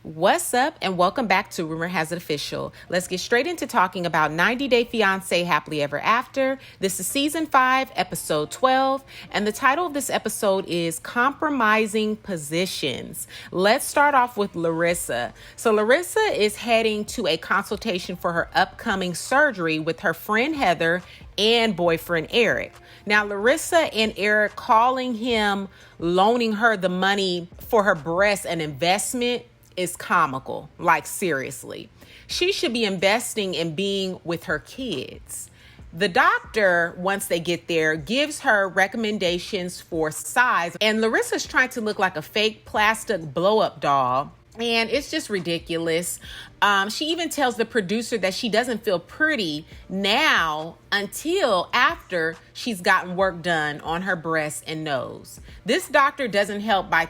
What's up, and welcome back to Rumor Has It Official. Let's get straight into talking about 90 Day Fiancé Happily Ever After. This is Season 5, Episode 12, and the title of this episode is Compromising Positions. Let's start off with Larissa. So Larissa is heading to a consultation for her upcoming surgery with her friend Heather and boyfriend Eric. Now, Larissa and Eric calling him loaning her the money for her breast an investment is comical. Like, seriously. She should be investing in being with her kids. The doctor, once they get there, gives her recommendations for size, and Larissa's trying to look like a fake plastic blow-up doll. And it's just ridiculous. She even tells the producer that she doesn't feel pretty now until after she's gotten work done on her breast and nose. This doctor doesn't help by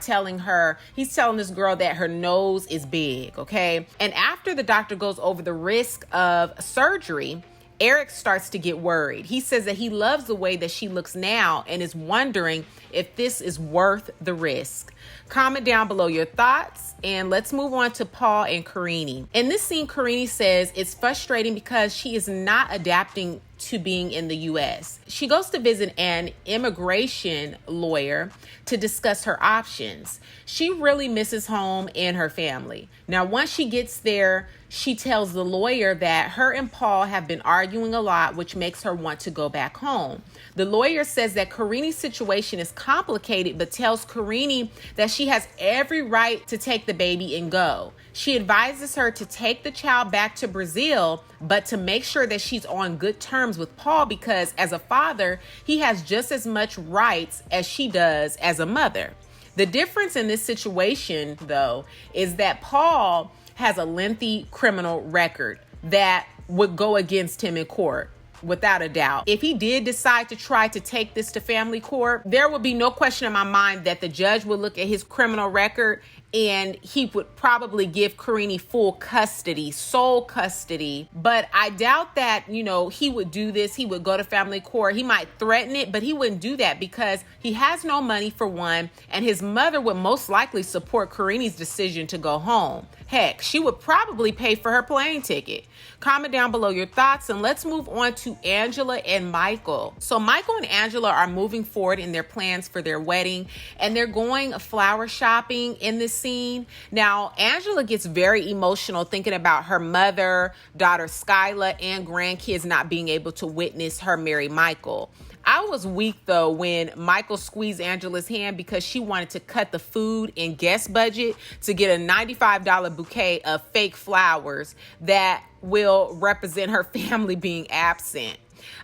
he's telling this girl that her nose is big, okay? And after the doctor goes over the risk of surgery, Eric starts to get worried. He says that he loves the way that she looks now and is wondering if this is worth the risk. Comment down below your thoughts, and let's move on to Paul and Karini. In this scene, Karini says it's frustrating because she is not adapting to being in the U.S. She goes to visit an immigration lawyer to discuss her options. She really misses home and her family. Now, once she gets there, she tells the lawyer that her and Paul have been arguing a lot, which makes her want to go back home. The lawyer says that Karini's situation is complicated, but tells Karini that she has every right to take the baby and go. She advises her to take the child back to Brazil, but to make sure that she's on good terms with Paul, because as a father, he has just as much rights as she does as a mother. The difference in this situation, though, is that Paul has a lengthy criminal record that would go against him in court. Without a doubt. If he did decide to try to take this to family court, there would be no question in my mind that the judge would look at his criminal record and he would probably give Karini full custody, sole custody. But I doubt that, he would do this. He would go to family court. He might threaten it, but he wouldn't do that because he has no money, for one, and his mother would most likely support Karini's decision to go home. Heck, she would probably pay for her plane ticket. Comment down below your thoughts, and let's move on to Angela and Michael. So Michael and Angela are moving forward in their plans for their wedding, and they're going flower shopping in this scene. Now, Angela gets very emotional thinking about her mother, daughter Skyla, and grandkids not being able to witness her marry Michael. I was weak, though, when Michael squeezed Angela's hand because she wanted to cut the food and guest budget to get a $95 bouquet of fake flowers that will represent her family being absent.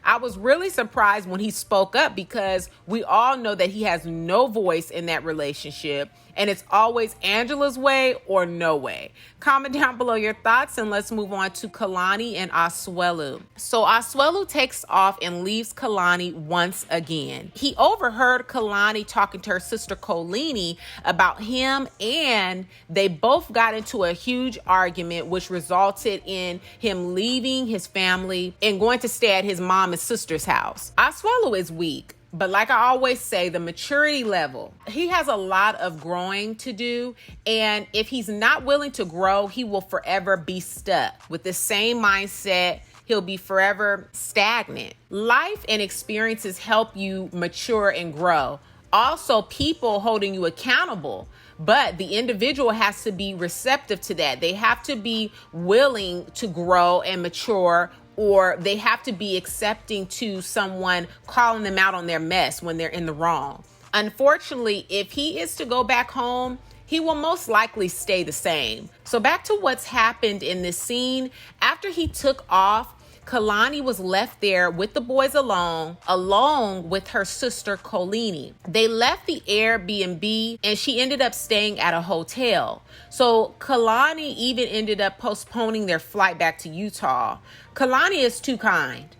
I was really surprised when he spoke up because we all know that he has no voice in that relationship, and it's always Angela's way or no way. Comment down below your thoughts, and let's move on to Kalani and Asuelu. So Asuelu takes off and leaves Kalani once again. He overheard Kalani talking to her sister Colini about him, and they both got into a huge argument, which resulted in him leaving his family and going to stay at his mom and sister's house. Asuelu is weak. But like I always say, the maturity level, he has a lot of growing to do. And if he's not willing to grow, he will forever be stuck with the same mindset. He'll be forever stagnant. Life and experiences help you mature and grow. Also, people holding you accountable. But the individual has to be receptive to that. They have to be willing to grow and mature, or they have to be accepting to someone calling them out on their mess when they're in the wrong. Unfortunately, if he is to go back home, he will most likely stay the same. So back to what's happened in this scene. After he took off, Kalani was left there with the boys along with her sister Colini. They left the Airbnb and she ended up staying at a hotel. So Kalani even ended up postponing their flight back to Utah. Kalani is too kind.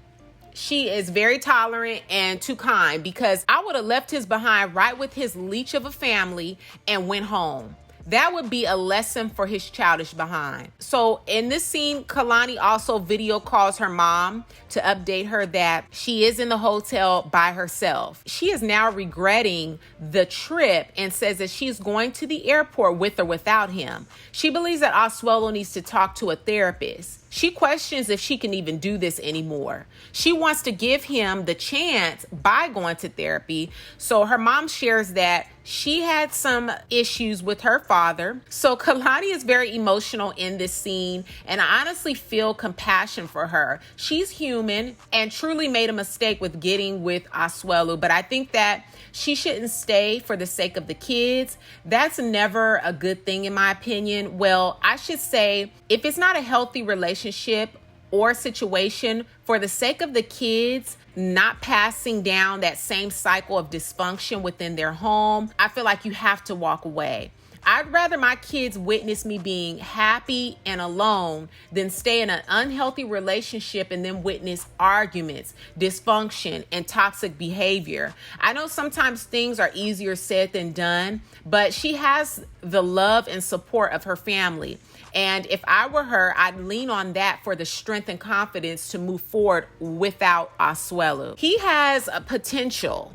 She is very tolerant and too kind, because I would have left his behind right with his leech of a family and went home. That would be a lesson for his childish behind. So in this scene, Kalani also video calls her mom to update her that she is in the hotel by herself. She is now regretting the trip and says that she's going to the airport with or without him. She believes that Asuelo needs to talk to a therapist. She questions if she can even do this anymore. She wants to give him the chance by going to therapy. So her mom shares that she had some issues with her father. So Kalani is very emotional in this scene, and I honestly feel compassion for her. She's human and truly made a mistake with getting with Asuelo, but I think that she shouldn't stay for the sake of the kids. That's never a good thing in my opinion. Well, I should say, if it's not a healthy relationship or situation, for the sake of the kids not passing down that same cycle of dysfunction within their home, I feel like you have to walk away. I'd rather my kids witness me being happy and alone than stay in an unhealthy relationship and then witness arguments, dysfunction, and toxic behavior. I know sometimes things are easier said than done, but she has the love and support of her family. And if I were her, I'd lean on that for the strength and confidence to move forward without Asuelo. He has a potential,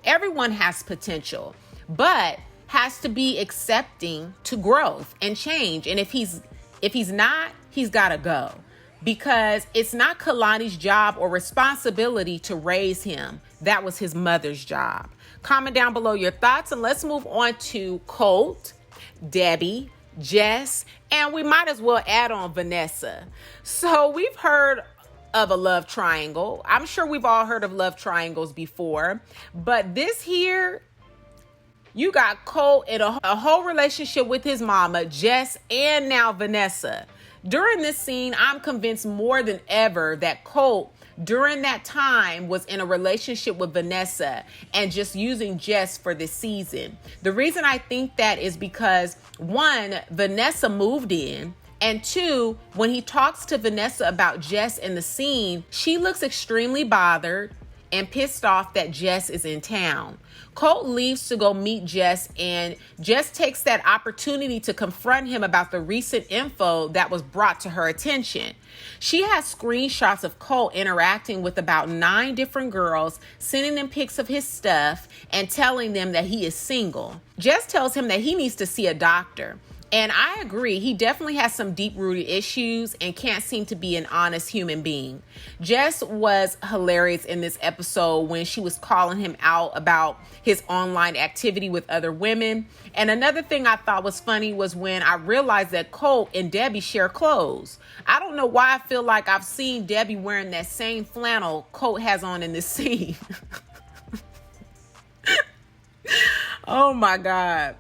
everyone has potential, but has to be accepting to growth and change. And if he's not, he's got to go, because it's not Kalani's job or responsibility to raise him. That was his mother's job. Comment down below your thoughts, and let's move on to Colt, Debbie, Jess, and we might as well add on Vanessa. So we've heard of a love triangle. I'm sure we've all heard of love triangles before, but this here, you got Colt in a whole relationship with his mama, Jess, and now Vanessa. During this scene, I'm convinced more than ever that Colt, during that time, was in a relationship with Vanessa and just using Jess for this season. The reason I think that is because, one, Vanessa moved in, and two, when he talks to Vanessa about Jess in the scene, she looks extremely bothered and pissed off that Jess is in town. Colt leaves to go meet Jess, and Jess takes that opportunity to confront him about the recent info that was brought to her attention. She has screenshots of Colt interacting with about 9 different girls, sending them pics of his stuff and telling them that he is single. Jess tells him that he needs to see a doctor. And I agree, he definitely has some deep-rooted issues and can't seem to be an honest human being. Jess was hilarious in this episode when she was calling him out about his online activity with other women. And another thing I thought was funny was when I realized that Colt and Debbie share clothes. I don't know why I feel like I've seen Debbie wearing that same flannel Colt has on in this scene. Oh my God.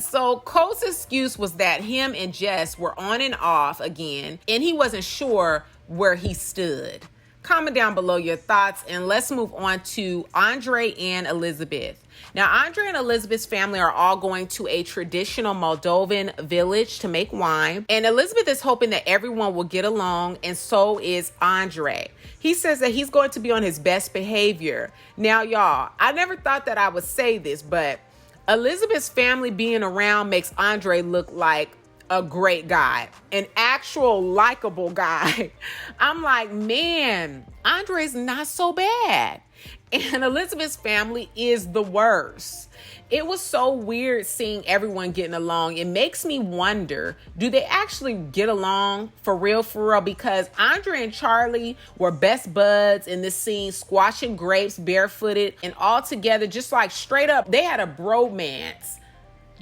So Colt's excuse was that him and Jess were on and off again, and he wasn't sure where he stood. Comment down below your thoughts, and let's move on to Andrei and Elizabeth. Now, Andrei and Elizabeth's family are all going to a traditional Moldovan village to make wine, and Elizabeth is hoping that everyone will get along, and so is Andrei. He says that he's going to be on his best behavior. Now, y'all, I never thought that I would say this, but Elizabeth's family being around makes Andrei look like a great guy, an actual likable guy. I'm like, man, Andrei's not so bad. And Elizabeth's family is the worst. It was so weird seeing everyone getting along. It makes me wonder, do they actually get along for real? Because Andrei and Charlie were best buds in this scene, squashing grapes barefooted and all together, just like straight up, they had a bromance.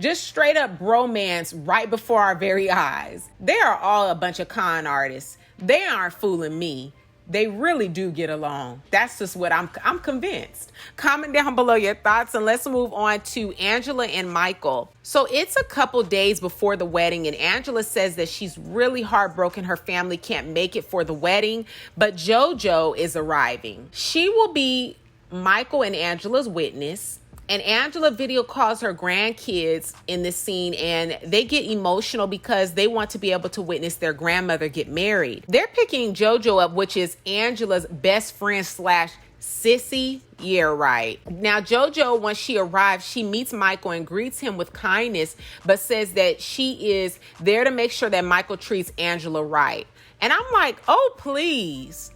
Just straight up bromance right before our very eyes. They are all a bunch of con artists. They aren't fooling me. They really do get along. That's just what I'm convinced. Comment down below your thoughts, and let's move on to Angela and Michael. So it's a couple days before the wedding, and Angela says that she's really heartbroken her family can't make it for the wedding, but JoJo is arriving. She will be Michael and Angela's witness. And Angela video calls her grandkids in this scene, and they get emotional because they want to be able to witness their grandmother get married. They're picking JoJo up, which is Angela's best friend slash Sissy, yeah, right. Now, JoJo, when she arrives, she meets Michael and greets him with kindness, but says that she is there to make sure that Michael treats Angela right. And I'm like, oh, please.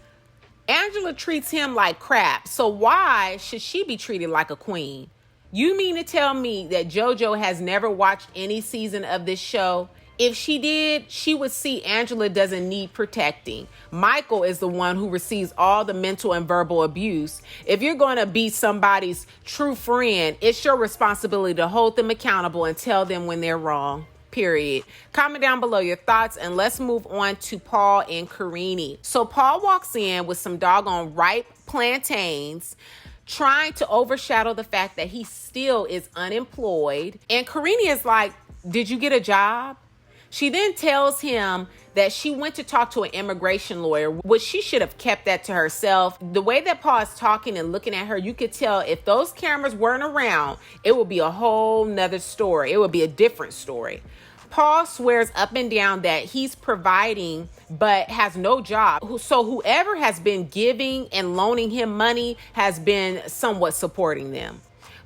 Angela treats him like crap, so why should she be treated like a queen? You mean to tell me that JoJo has never watched any season of this show? If she did, she would see Angela doesn't need protecting. Michael is the one who receives all the mental and verbal abuse. If you're going to be somebody's true friend, it's your responsibility to hold them accountable and tell them when they're wrong. Period. Comment down below your thoughts, and let's move on to Paul and Karini. So Paul walks in with some doggone ripe plantains, trying to overshadow the fact that he still is unemployed. And Karini is like, did you get a job? She then tells him that she went to talk to an immigration lawyer, which she should have kept that to herself. The way that Paul is talking and looking at her, you could tell if those cameras weren't around, it would be a whole nother story. It would be a different story. Paul swears up and down that he's providing but has no job. So whoever has been giving and loaning him money has been somewhat supporting them.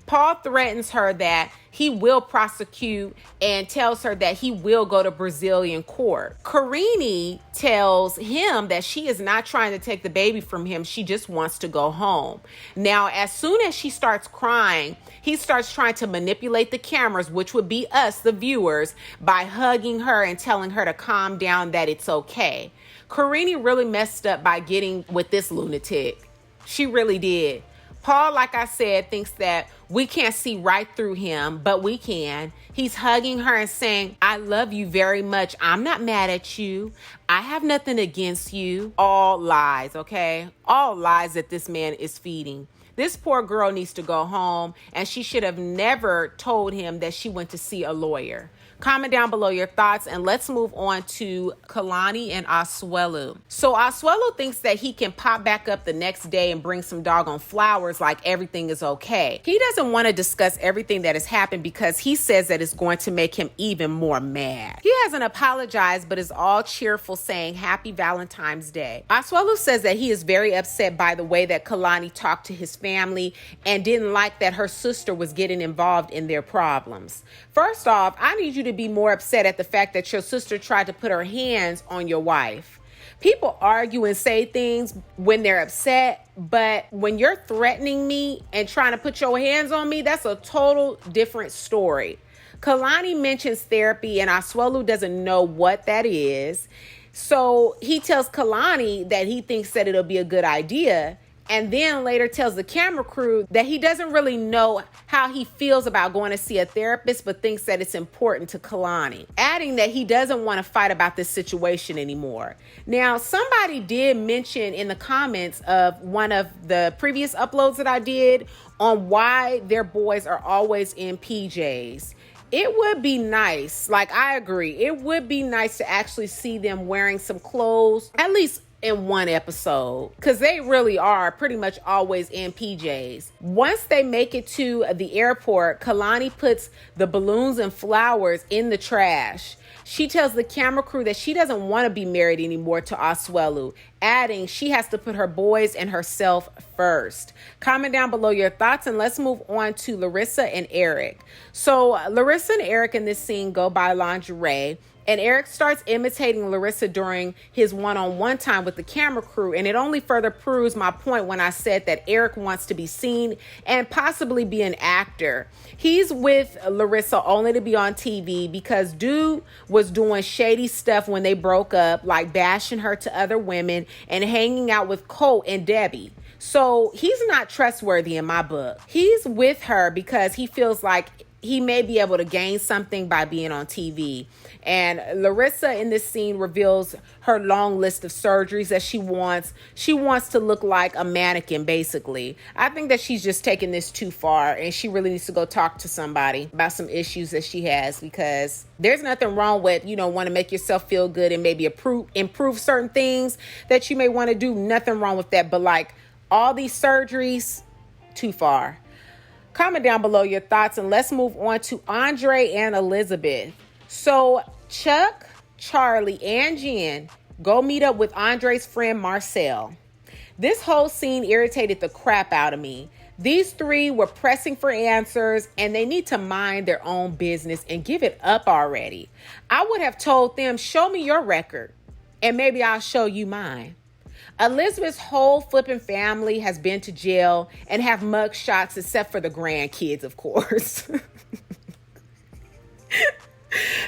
Paul threatens her that he will prosecute and tells her that he will go to Brazilian court. Karini tells him that she is not trying to take the baby from him. She just wants to go home. Now, as soon as she starts crying, he starts trying to manipulate the cameras, which would be us, the viewers, by hugging her and telling her to calm down, that it's okay. Karini really messed up by getting with this lunatic. She really did. Paul, like I said, thinks that we can't see right through him, but we can. He's hugging her and saying, I love you very much. I'm not mad at you. I have nothing against you. All lies, okay? All lies that this man is feeding. This poor girl needs to go home, and she should have never told him that she went to see a lawyer. Comment down below your thoughts, and let's move on to Kalani and Asuelu. So Asuelu thinks that he can pop back up the next day and bring some doggone flowers like everything is okay. He doesn't want to discuss everything that has happened because he says that it's going to make him even more mad. He hasn't apologized, but is all cheerful, saying Happy Valentine's Day. Asuelu says that he is very upset by the way that Kalani talked to his family and didn't like that her sister was getting involved in their problems. First off, I need you to be more upset at the fact that your sister tried to put her hands on your wife. People argue and say things when they're upset, but when you're threatening me and trying to put your hands on me, that's a total different story. Kalani mentions therapy, and Asuelu doesn't know what that is. So he tells Kalani that he thinks that it'll be a good idea, and then later tells the camera crew that he doesn't really know how he feels about going to see a therapist, but thinks that it's important to Kalani, adding that he doesn't want to fight about this situation anymore. Now, somebody did mention in the comments of one of the previous uploads that I did on why their boys are always in PJs. It would be nice, like I agree, it would be nice to actually see them wearing some clothes, at least in one episode, because they really are pretty much always in PJs. Once they make it to the airport, Kalani puts the balloons and flowers in the trash. She tells the camera crew that she doesn't want to be married anymore to Asuelu, adding she has to put her boys and herself first. Comment down below your thoughts, and let's move on to Larissa and Eric. So Larissa and Eric in this scene go buy lingerie, and Eric starts imitating Larissa during his one-on-one time with the camera crew, and it only further proves my point when I said that Eric wants to be seen and possibly be an actor. He's with Larissa only to be on TV because dude was doing shady stuff when they broke up, like bashing her to other women and hanging out with Colt and Debbie. So he's not trustworthy in my book. He's with her because he feels like he may be able to gain something by being on TV. And Larissa in this scene reveals her long list of surgeries that she wants. She wants to look like a mannequin, basically. I think that she's just taking this too far, and she really needs to go talk to somebody about some issues that she has, because there's nothing wrong with, want to make yourself feel good and maybe improve certain things that you may want to do. Nothing wrong with that. But like all these surgeries, too far. Comment down below your thoughts, and let's move on to Andrei and Elizabeth. So Chuck, Charlie, and Jen go meet up with Andrei's friend Marcel. This whole scene irritated the crap out of me. These three were pressing for answers, and they need to mind their own business and give it up already. I would have told them, show me your record, and maybe I'll show you mine. Elizabeth's whole flipping family has been to jail and have mug shots, except for the grandkids, of course.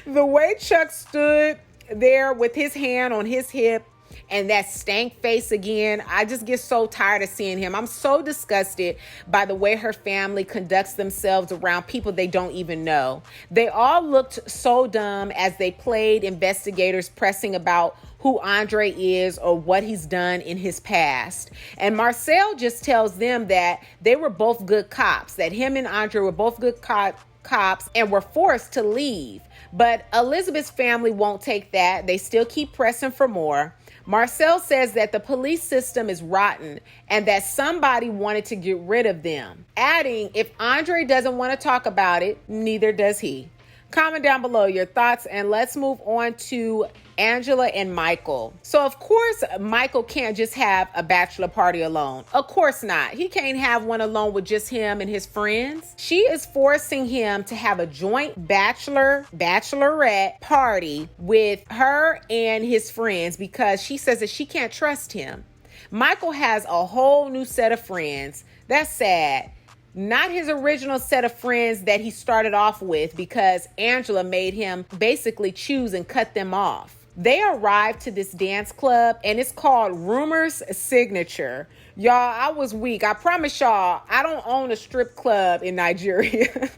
The way Chuck stood there with his hand on his hip and that stank face again, I just get so tired of seeing him. I'm so disgusted by the way her family conducts themselves around people they don't even know. They all looked so dumb as they played investigators pressing about who Andrei is or what he's done in his past. And Marcel just tells them that they were both good cops, that him and Andrei were both good cops and were forced to leave. But Elizabeth's family won't take that. They still keep pressing for more. Marcel says that the police system is rotten and that somebody wanted to get rid of them, adding, if Andrei doesn't want to talk about it, neither does he. Comment down below your thoughts, and let's move on to Angela and Michael. So of course, Michael can't just have a bachelor party alone. Of course not. He can't have one alone with just him and his friends. She is forcing him to have a joint bachelorette party with her and his friends because she says that she can't trust him. Michael has a whole new set of friends. That's sad. Not his original set of friends that he started off with, because Angela made him basically choose and cut them off. They arrived to this dance club and it's called Rumor's Signature. Y'all, I was weak. I promise y'all, I don't own a strip club in Nigeria.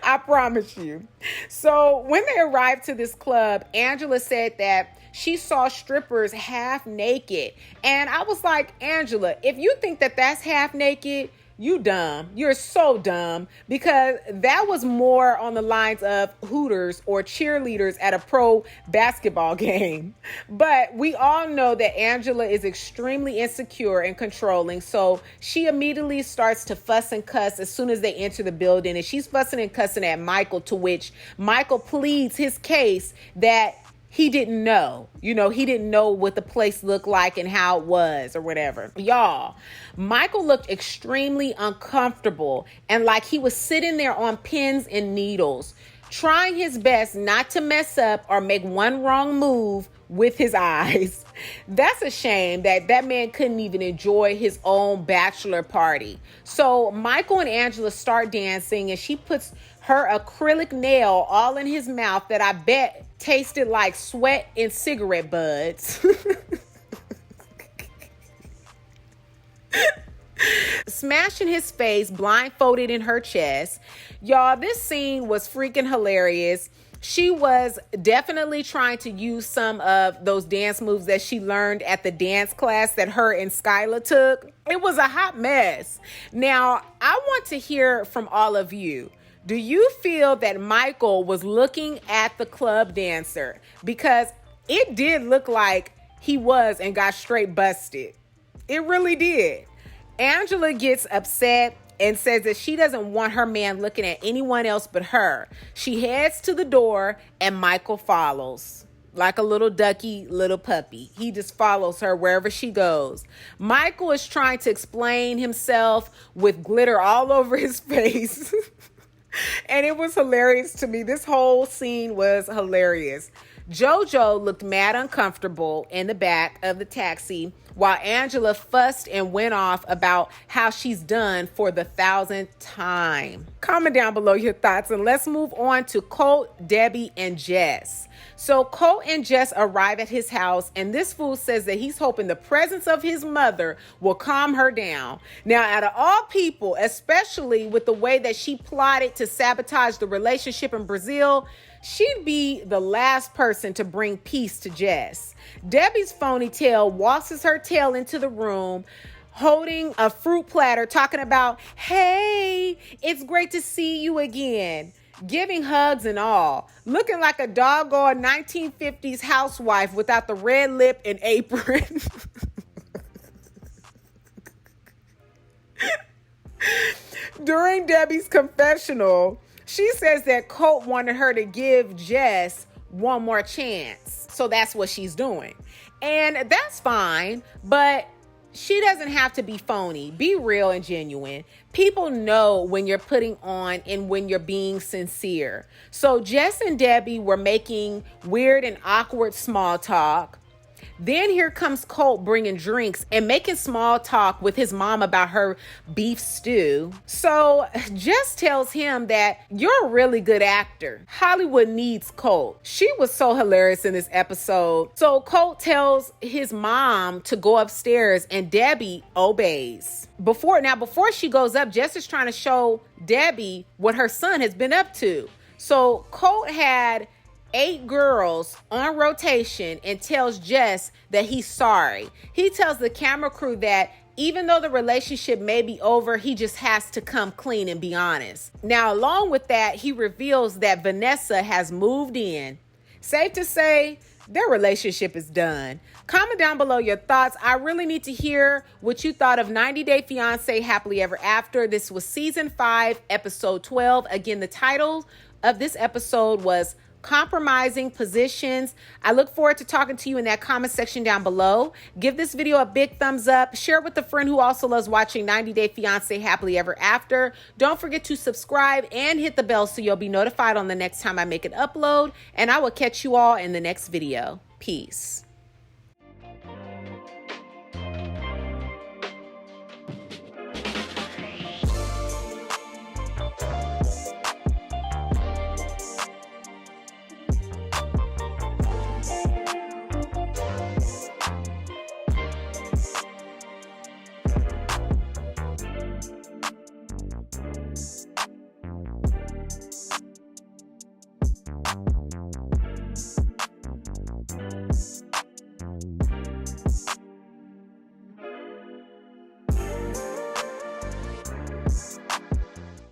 I promise you. So when they arrived to this club, Angela said that she saw strippers half naked. And I was like, Angela, if you think that that's half naked, you dumb. You're so dumb, because that was more on the lines of Hooters or cheerleaders at a pro basketball game. But we all know that Angela is extremely insecure and controlling. So she immediately starts to fuss and cuss as soon as they enter the building. And she's fussing and cussing at Michael, to which Michael pleads his case that he didn't know. He didn't know what the place looked like and how it was or whatever. Y'all, Michael looked extremely uncomfortable and like he was sitting there on pins and needles, trying his best not to mess up or make one wrong move with his eyes. That's a shame that man couldn't even enjoy his own bachelor party. So Michael and Angela start dancing, and she puts her acrylic nail all in his mouth that I bet tasted like sweat and cigarette butts. Smashing his face blindfolded in her chest. Y'all, this scene was freaking hilarious. She was definitely trying to use some of those dance moves that she learned at the dance class that her and Skylar took. It was a hot mess. Now, I want to hear from all of you. Do you feel that Michael was looking at the club dancer? Because it did look like he was and got straight busted. It really did. Angela gets upset and says that she doesn't want her man looking at anyone else but her. She heads to the door and Michael follows. Like a little ducky, little puppy. He just follows her wherever she goes. Michael is trying to explain himself with glitter all over his face. And it was hilarious to me. This whole scene was hilarious. JoJo looked mad uncomfortable in the back of the taxi while Angela fussed and went off about how she's done for the 1,000th time. Comment down below your thoughts, and let's move on to Colt, Debbie, and Jess. So Colt and Jess arrive at his house, and this fool says that he's hoping the presence of his mother will calm her down. Now, out of all people, especially with the way that she plotted to sabotage the relationship in Brazil, she'd be the last person to bring peace to Jess. Debbie's phony tail waltzes her tail into the room, holding a fruit platter, talking about, hey, it's great to see you again. Giving hugs and all. Looking like a doggone 1950s housewife without the red lip and apron. During Debbie's confessional, she says that Colt wanted her to give Jess one more chance. So that's what she's doing. And that's fine. But she doesn't have to be phony. Be real and genuine. People know when you're putting on and when you're being sincere. So Jess and Debbie were making weird and awkward small talk. Then here comes Colt bringing drinks and making small talk with his mom about her beef stew. So Jess tells him that you're a really good actor. Hollywood needs Colt. She was so hilarious in this episode. So Colt tells his mom to go upstairs and Debbie obeys. Before she goes up, Jess is trying to show Debbie what her son has been up to. So Colt had 8 girls on rotation and tells Jess that he's sorry. He tells the camera crew that even though the relationship may be over, he just has to come clean and be honest. Now, along with that, he reveals that Vanessa has moved in. Safe to say, their relationship is done. Comment down below your thoughts. I really need to hear what you thought of 90 Day Fiancé Happily Ever After. This was season 5, episode 12. Again, the title of this episode was Compromising Positions. I look forward to talking to you in that comment section down below. Give this video a big thumbs up. Share it with a friend who also loves watching 90 Day Fiancé Happily Ever After. Don't forget to subscribe and hit the bell so you'll be notified on the next time I make an upload. And I will catch you all in the next video. Peace.